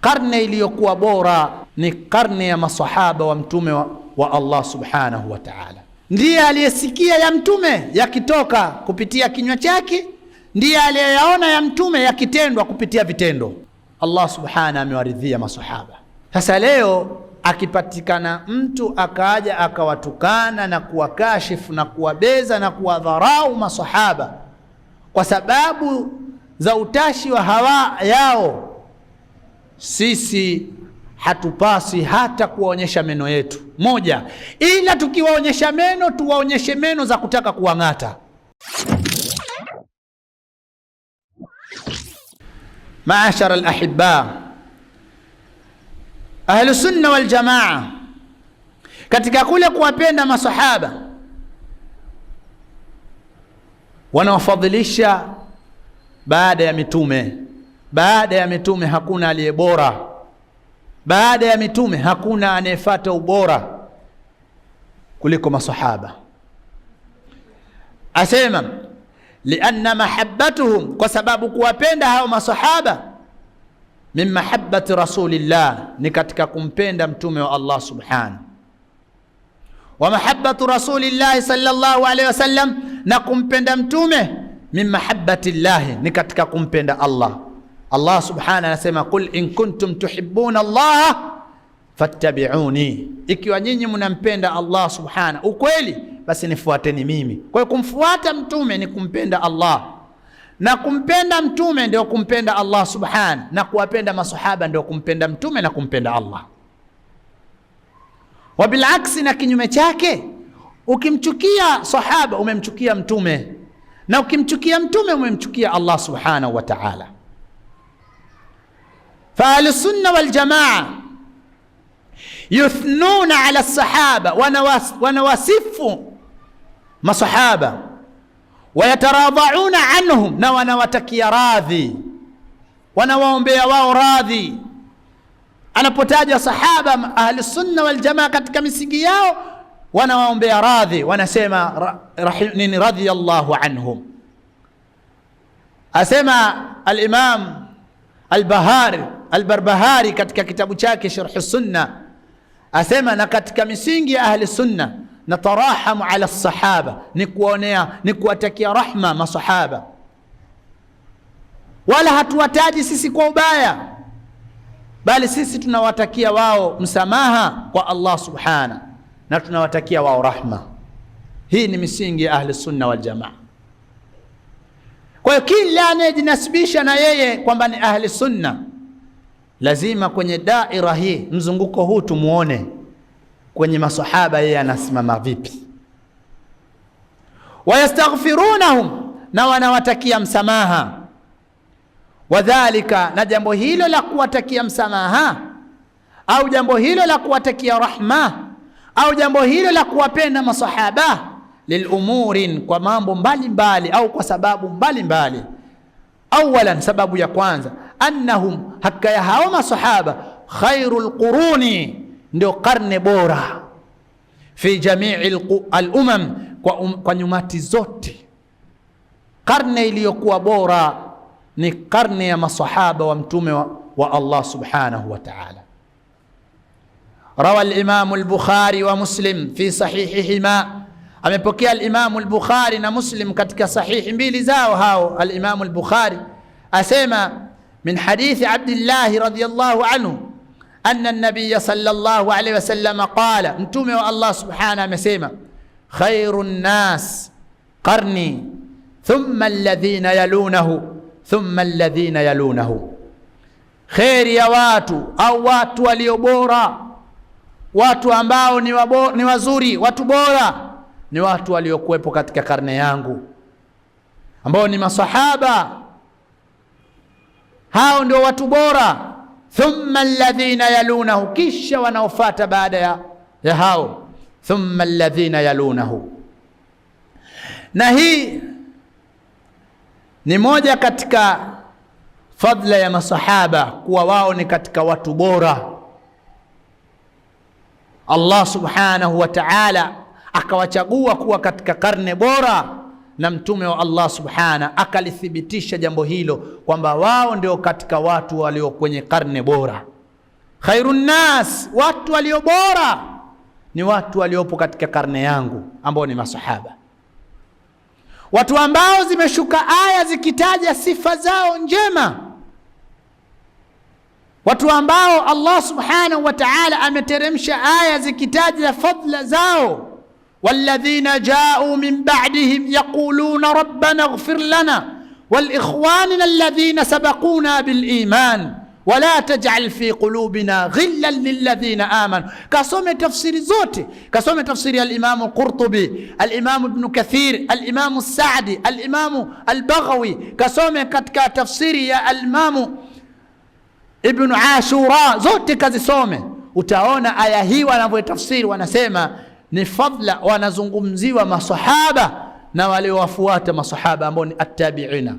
karne iliyokuwa bora ni karne ya masahaba wa mtume wa Allah subhanahu wa ta'ala. Ndiye aliyesikia ya mtume yakitoka kupitia kinywa chake, ndiye aliyeyaona ya mtume yakitendwa kupitia vitendo. Allah subhanahu amewaridhia masahaba. Sasa leo akipatikana mtu akaja akawatukana na kuwakashifu na kuwabeza na kuwadharau masahaba kwa sababu za utashi wa hawa yao, sisi hatupasi hata kuwaonyesha meno yetu moja, ila tukiwaonyesha meno tuwaonyeshe meno za kutaka kuwang'ata. Maashara al-ahibba, ahlu sunna wal jamaa, katika kule kuwapenda masahaba wanawafadhilisha baada ya mitume. Baada ya mitume hakuna aliye bora, baada ya mitume hakuna anayefuata ubora kuliko masahaba. Asema lianna mahabbatuhum, kwa sababu kuwapenda hao masahaba min mahabbati rasulillah, ni katika kumpenda mtume wa Allah subhanahu. Wa mahabbatu rasulillah sallallahu alaihi wasallam, na kumpenda mtume min mahabbati llahi, ni katika kumpenda Allah. Allah subhanahu anasema qul in kuntum tuhibbuna Allah fattabi'uni, ikiwa nyinyi mnampenda Allah subhanahu ukweli, basi nifuateni mimi. Kwa hiyo kumfuata mtume ni kumpenda Allah, na kumpenda mtume ndio kumpenda Allah subhanahu, na kuwapenda masahaba ndio kumpenda mtume na kumpenda Allah. Wa bil aksi, na kinyume chake, ukimchukia sahaba umemchukia mtume, na ukimchukia mtume umemchukia Allah subhanahu wa ta'ala. Fa ahlu sunna wal jamaa yuthnuna ala sahaba, wanawasifu masahaba, wayataradhauna anhum, na wanawatakia radhi, wanawaombea wao radhi. Anapotaja sahaba, ahli sunna wal jamaa katika misingi yao wanawaombea radhi, wanasema nini? Radhiyallahu anhum. Asema al-Imam al-Barbahari katika kitabu chake Sharh Sunna, asema na katika misingi ya ahli sunna natarahamu ala sahaba, ni kuonea, ni kuwatakia rahma masahaba, wala hatuwataji sisi kwa ubaya, bali sisi tunawatakia wao msamaha kwa Allah subhanahu, na tunawatakia wao rahma. Hii ni misingi ya ahli sunna wal jamaa. Kwa hiyo kila anayejinasibisha na yeye kwamba ni ahli sunna, lazima kwenye daira hii, mzunguko huu, tumuone kwenye masahaba yeye anasimama vipi. Wayastaghfirunahum, na wanawatakia msamaha. Wadhalika, na jambo hilo la kuwatakia msamaha, au jambo hilo la kuwatakia rahma, au jambo hilo la kuwapenda masahaba, lilumurin, kwa mambo mbalimbali au kwa sababu mbalimbali. Awalan, sababu ya kwanza, annahum, hakika ya hao masahaba, khairul quruni, ndio karne bora, fi jamii al-umam, kwa nyumati zote. Karne iliyokuwa bora ni karne ya masahaba wa mtume wa Allah subhanahu wa ta'ala. Rawa al-Imam al-Bukhari wa Muslim fi sahihihima, amepokea al-Imam al-Bukhari na Muslim katika sahihi mbili zao hao. Al-Imam al-Bukhari asema min hadithi Abdullah radhiyallahu anhu anna an-nabiy sallallahu alayhi wasallam qala, mtume wa Allah subhanahu amesema, khairun nas qarni thumma alladhina yalunahu thumma alladhina yalunahu, khairi ya watu au watu walio bora, watu ambao ni wazuri, watu bora ni watu waliokuwepo katika karne yangu, ambao ni masahaba. Hao ndio watu bora. Thumma alladhina yalunahu, kisha wanaofuata baada ya hao, thumma alladhina yalunahu. Na hii ni moja katika fadla ya masahaba, kuwa wao ni katika watu bora. Allah subhanahu wa ta'ala akawachagua kuwa katika karne bora, na mtume wa Allah subhanahu akalithibitisha jambo hilo kwamba wao ndio katika watu walio kwenye karne bora. Khairun nas, watu walio bora ni watu waliopo katika karne yangu ambao ni masahaba, watu ambao zimeshuka aya zikitaja sifa zao njema, watu ambao Allah subhanahu wa ta'ala ameteremsha aya zikitaja fadla zao. Walladhina ja'u min ba'dihim yaquluna rabbana ighfir lana wal ikhwanina alladhina sabaquna bil iman wala taj'al fi qulubina ghillan lilladhina amanu. Kasome tafsiri zote, kasome tafsiri al-Imam al-Qurtubi, al-Imam Ibn Kathir, al-Imam Sa'di, al-Imam al-Baghawi, kasome katika tafsiri ya al-Imam Ibn Ashura, zote kazisome. Utaona aya hii wanavyotafsiri, wanasema ni fadla, wanazungumziwa masahaba na wale wafuata masahaba ambao ni at-tabi'ina.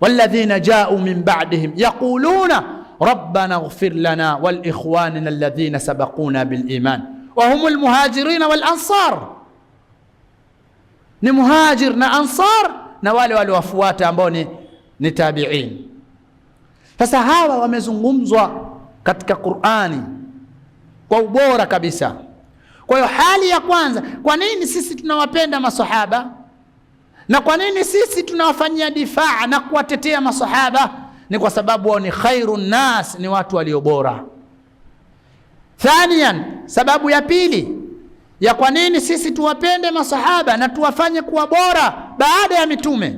Walladhina ja'u min ba'dihim yaquluna rabbana ighfir lana wal ikhwanina alladhina sabaquna bil iman wa humul muhajirin wal ansar. Ni muhajir na ansar na wale waliowafuata ambao ni tabi'in. Sasa hawa wamezungumzwa katika Qur'ani kwa ubora kabisa. Kwa hiyo hali ya kwanza, kwa nini sisi tunawapenda masahaba na kwa nini sisi tunawafanyia difaa na kuwatetea masahaba? Ni kwa sababu wao ni khairun nas, ni watu walio bora. Thaniyan, sababu ya pili ya kwa nini sisi tuwapende masahaba na tuwafanye kuwa bora baada ya mitume,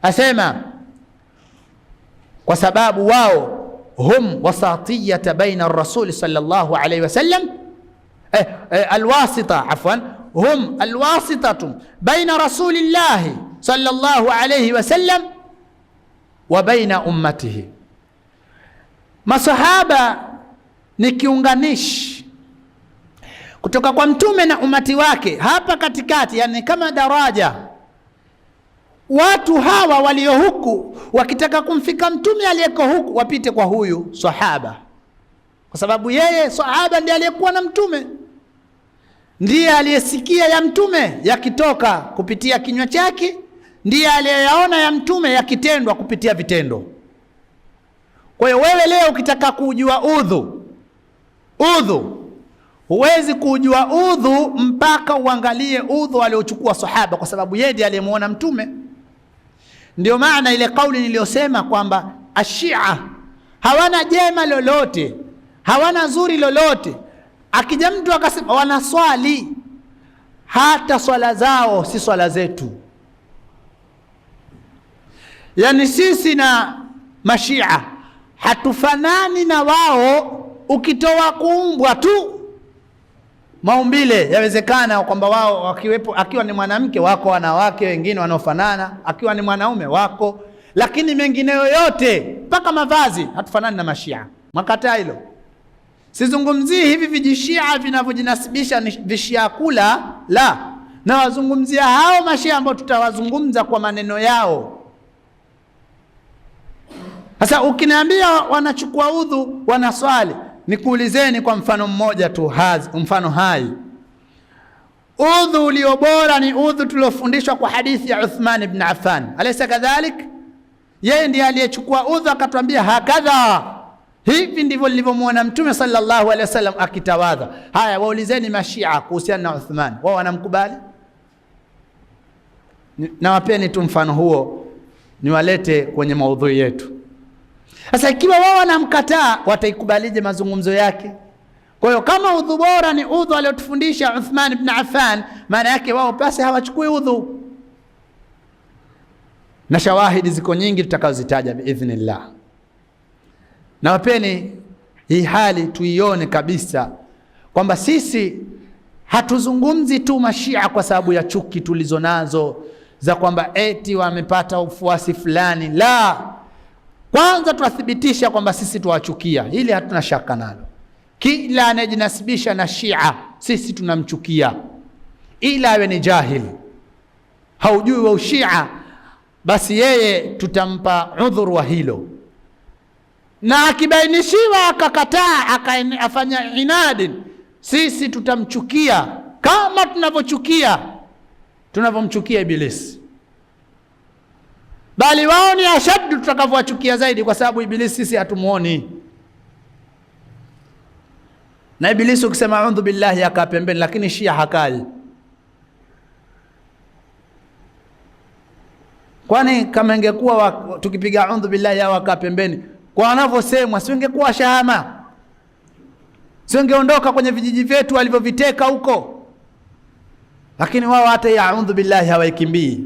asema kwa sababu wao hum wasatiyata baina ar-rasul sallallahu alayhi wasallam, alwasita afwan, hum alwasitatu baina rasulillahi sallallahu alayhi wasallam wa baina ummatihi. Masahaba ni kiunganishi kutoka kwa mtume na umati wake hapa katikati, yani kama daraja. Watu hawa walio huku wakitaka kumfika mtume aliyeko huku wapite kwa huyu sahaba, kwa sababu yeye sahaba ndiye aliyekuwa na mtume, ndiye aliyesikia ya mtume yakitoka kupitia kinywa chake, ndiye aliyeyaona ya mtume yakitendwa kupitia vitendo. Kwa hiyo wewe leo ukitaka kujua udhu huwezi kujua udhu mpaka uangalie udhu aliochukua sahaba, kwa sababu yeye ndiye aliyemuona mtume. Ndio maana ile kauli niliyosema kwamba ashia hawana jema lolote, hawana zuri lolote. Akija mtu akasema wanaswali, hata swala zao si swala zetu. Yani sisi na mashia hatufanani na wao, ukitoa kuumbwa tu maumbile. Yawezekana kwamba wao wakiwepo, akiwa ni mwanamke wako wanawake wengine wanaofanana, akiwa ni mwanaume wako, lakini mengineyo yote mpaka mavazi hatufanani na mashia. Makataa hilo. Sizungumzii hivi vijishia vinavyojinasibisha ni vishia kula, la, na wazungumzia hao mashia ambao tutawazungumza kwa maneno yao. Sasa ukiniambia wanachukua udhu wanaswali, nikuulizeni kwa mfano mmoja tu, mfano hai. Udhu ulio bora ni udhu tuliofundishwa kwa hadithi ya Uthman ibn Affan, alaysa kadhalik? Yeye ndiye aliyechukua udhu akatuambia hakadha, hivi ndivyo nilivyomuona mtume sallallahu alayhi wasallam akitawadha. Haya, waulizeni mashia kuhusiana na Uthman, wao wanamkubali? Na wapeni tu mfano huo niwalete kwenye maudhui yetu. Sasa ikiwa wao wanamkataa, wataikubalije mazungumzo yake? Kwa hiyo kama udhu bora ni udhu aliotufundisha Uthman ibn Affan, maana yake wao basi hawachukui udhu. Na shawahidi ziko nyingi tutakazozitaja biidhnillah. Na wapeni hii hali tuione kabisa kwamba sisi hatuzungumzi tu mashia kwa sababu ya chuki tulizonazo za kwamba eti wamepata ufuasi fulani, la. Kwanza tuathibitisha kwamba sisi tuwachukia, hili hatuna shaka nalo. Kila anayejinasibisha na Shia sisi tunamchukia, ila awe ni jahili, haujui wa ushia, basi yeye tutampa udhuru wa hilo. Na akibainishiwa akakataa akafanya inadi, sisi tutamchukia kama tunavyomchukia Ibilisi. bali wao ni ashaddu tutakavyowachukia zaidi, kwa sababu Ibilisi sisi hatumuoni. Na Ibilisi ukisema a'udhu billahi akaa pembeni, lakini Shia hakali. Kwani kama ingekuwa tukipiga a'udhu billahi au akaa pembeni kwa wanavyosemwa, si ingekuwa shahama? Si ingeondoka kwenye vijiji vyetu walivyoviteka huko? Lakini wao hata ya a'udhu billahi hawaikimbii.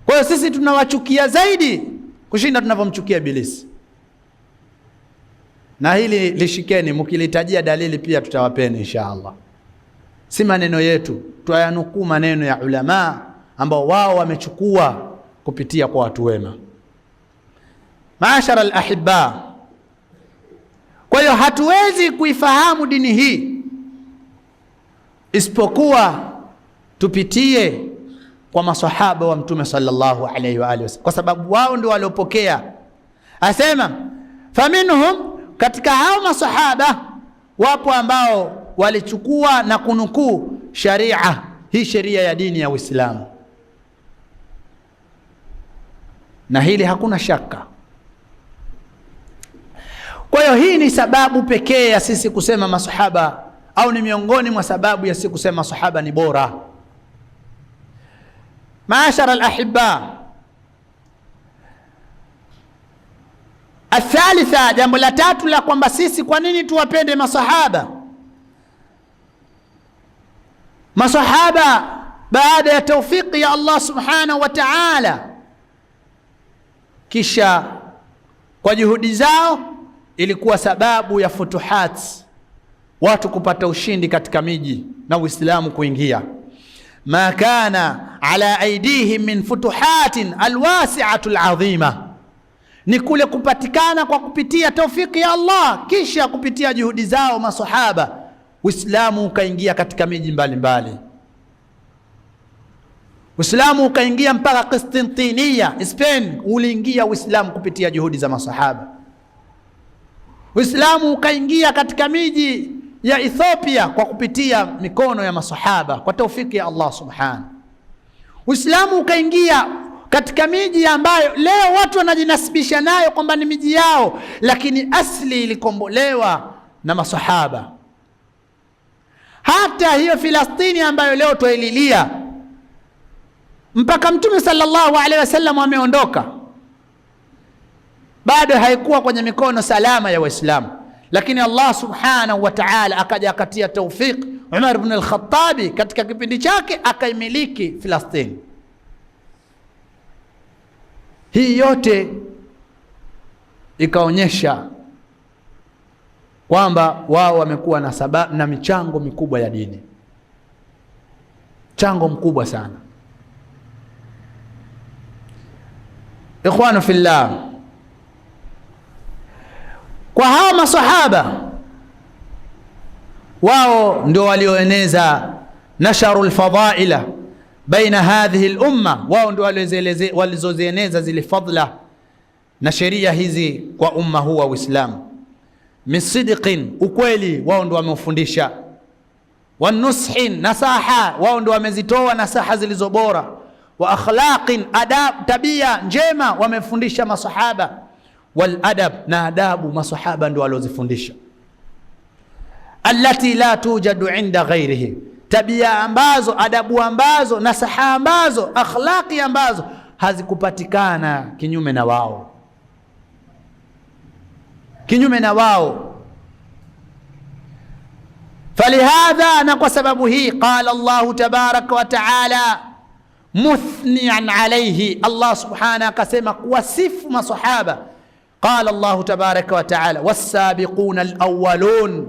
Kwa hiyo sisi tunawachukia zaidi kushinda tunavyomchukia Ibilisi. Na hili lishikeni, mkilitajia dalili pia tutawapeni inshallah. Si maneno yetu, tuayanukuu maneno ya ulama ambao wao wamechukua kupitia kwa watu wema. Maashara al-ahibba, kwa hiyo hatuwezi kuifahamu dini hii isipokuwa tupitie kwa maswahaba wa Mtume sallallahu alayhi wa alihi wasallam, kwa sababu wao ndio waliopokea. Asema faminhum, katika hao maswahaba wapo ambao walichukua na kunukuu sharia hii, sheria ya dini ya Uislamu, na hili hakuna shaka. Kwa hiyo hii ni sababu pekee ya sisi kusema maswahaba, au ni miongoni mwa sababu ya sisi kusema maswahaba ni bora. Maashara al-ahibba, athalitha, jambo la tatu la kwamba sisi kwa nini tuwapende maswahaba. Maswahaba baada ya taufiki ya Allah subhanahu wa ta'ala, kisha kwa juhudi zao ilikuwa sababu ya futuhat, watu kupata ushindi katika miji na Uislamu kuingia. Ma kana ala aidihim min futuhatin alwasi'atu alazima, ni kule kupatikana kwa kupitia taufiki ya Allah, kisha kupitia juhudi zao maswahaba Uislamu ukaingia katika miji mbalimbali. Uislamu ukaingia mpaka Konstantinia, Spain, uliingia Uislamu kupitia juhudi za maswahaba. Uislamu ukaingia katika miji ya Ethiopia kwa kupitia mikono ya maswahaba kwa taufiki ya Allah subhanahu. Uislamu ukaingia katika miji ambayo leo watu wanajinasibisha nayo kwamba ni miji yao, lakini asli ilikombolewa na maswahaba. Hata hiyo Filastini ambayo leo tuililia, mpaka Mtume sallallahu alaihi wasallam ameondoka, bado haikuwa kwenye mikono salama ya Waislamu, lakini Allah subhanahu wa ta'ala akaja akatia tawfik Umar ibn al-Khattabi katika kipindi chake akaimiliki Filastini. Hii yote ikaonyesha kwamba wao wamekuwa na sababu na michango mikubwa ya dini, mchango mkubwa sana. Ikhwanu fillah, kwa hawa masahaba wao ndio walioeneza nasharul fadaila baina hadhihi al-umma, wao ndio walizozieneza zile fadla na sheria hizi kwa umma huu wa Uislamu. Misidqin, ukweli, wao ndio wameufundisha. Wanushin, nasaha, wao ndio wamezitoa nasaha zilizo bora. Wa akhlaqin, adab, tabia njema wamefundisha masahaba. Wal adab, na adabu masahaba ndio waliozifundisha. Allati la tujadu inda ghairihi, tabia ambazo, adabu ambazo, nasaha ambazo, akhlaqi ambazo hazikupatikana kinyume na wao, kinyume na wao. Falihadha, na kwa sababu hii, qala Allah tabaraka wa taala muthnian alayhi, Allah subhanahu akasema kuwasifu masahaba. Qala Allah tabaraka wa taala was-sabiquna al-awwalun,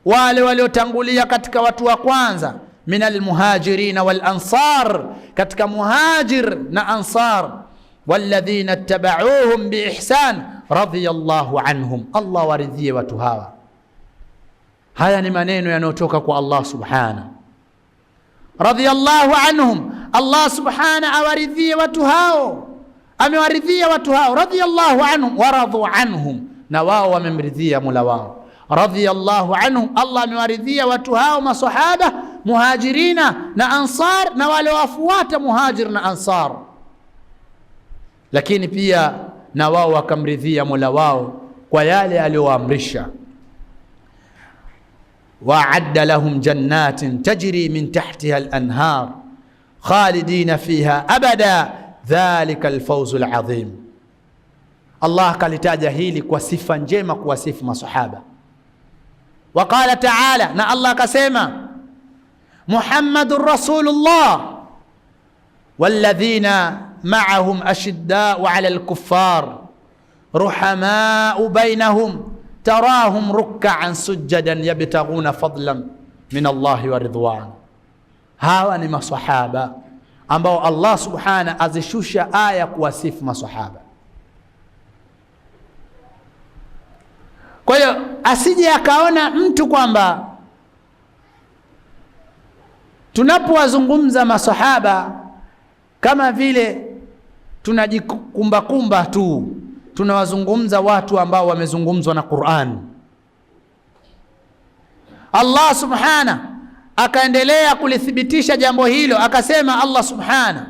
wale waliotangulia katika watu wa kwanza, min al-muhajirin wal-ansar, katika muhajir na ansar, walladhina ittaba'uuhum biihsan radiyallahu anhum, Allah waridhie watu hawa. Haya ni maneno yanayotoka kwa Allah subhanahu. Radiyallahu anhum, Allah subhanahu awaridhie watu hao, amewaridhia watu hao. Radiyallahu anhum waradhu anhum, na wao wamemridhia Mola wao. Radiyallahu anhum, Allah amewaridhia watu hao masahaba, muhajirina na ansar, na wale wafuata muhajir na ansar. lakini pia na wao wakamridhia Mola wao kwa yale aliyowaamrisha. Wa'adda lahum jannatin tajri min tahtiha al-anhar khalidina fiha abada dhalika al-fawzu al-azim. Allah kalitaja hili kwa sifa njema kuwasifu masahaba. Wa qala ta'ala, na Allah akasema Muhammadur Rasulullah walladhina ma'ahum ashidda'u 'alal kuffar ruhama'u bainahum tarahum ruk'an sujadan yabtaghuna fadlan min Allahi wa ridwan. Hawa ni masahaba ambao Allah subhanahu azishusha aya kuwasifu masahaba. Kwa hiyo asije akaona mtu kwamba tunapowazungumza masahaba kama vile tunajikumbakumba tu, tunawazungumza watu ambao wamezungumzwa na Qur'an. Allah subhanahu akaendelea kulithibitisha jambo hilo, akasema Allah subhanahu,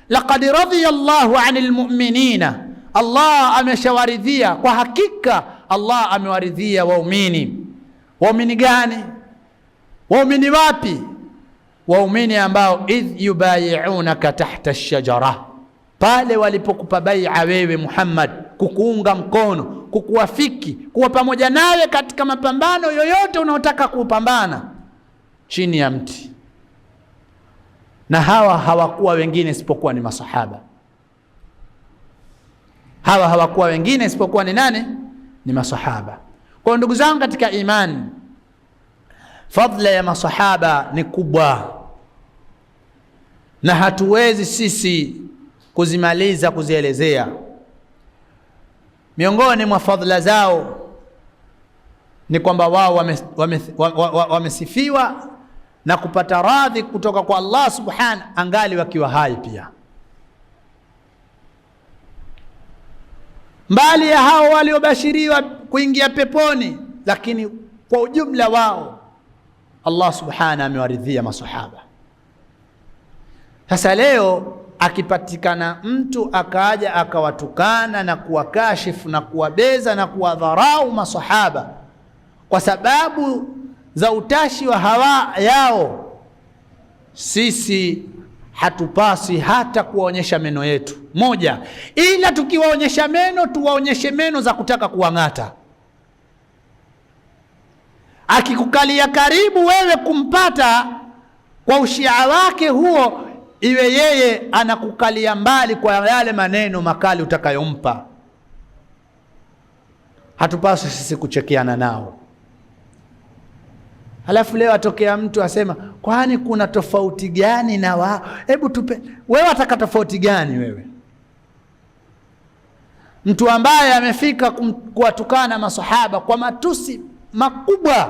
laqad radiyallahu 'anil mu'minina, Allah ameshawaridhia, kwa hakika Allah amewaridhia waumini. Waumini gani? Waumini wapi? Waumini ambao idh yubayi'unaka tahta ash-shajara, pale walipokupa bai'a wewe Muhammad, kukuunga mkono, kukuwafiki, kuwa pamoja nawe katika mapambano yoyote unaotaka kupambana, chini ya mti. Na hawa hawakuwa wengine isipokuwa ni masahaba. Hawa hawakuwa wengine isipokuwa ni nani? Ni masahaba. Kwa ndugu zangu katika imani, fadhila ya masahaba ni kubwa, na hatuwezi sisi kuzimaliza kuzielezea. Miongoni mwa fadhila zao ni kwamba wao wamesifiwa na kupata radhi kutoka kwa Allah subhanahu angali wakiwa hai pia. Mbali ya hao waliobashiriwa kuingia peponi, lakini kwa ujumla wao Allah subhanahu amewaridhia masahaba. Sasa leo akipatikana mtu akaja akawatukana na kuwakashifu na kuwabeza na kuwadharau masahaba kwa sababu za utashi wa hawa yao, sisi hatupasi hata kuwaonyesha meno yetu moja, ila tukiwaonyesha meno tuwaonyeshe meno za kutaka kuwang'ata. Akikukalia karibu wewe kumpata kwa ushia wake huo, iwe yeye anakukalia mbali kwa yale maneno makali utakayompa. Hatupaswi sisi kuchekeana nao. Halafu leo atokea mtu asema, kwani kuna tofauti gani na wao? Hebu tupe wewe, ataka tofauti gani wewe? Mtu ambaye amefika kuwatukana masahaba kwa matusi makubwa,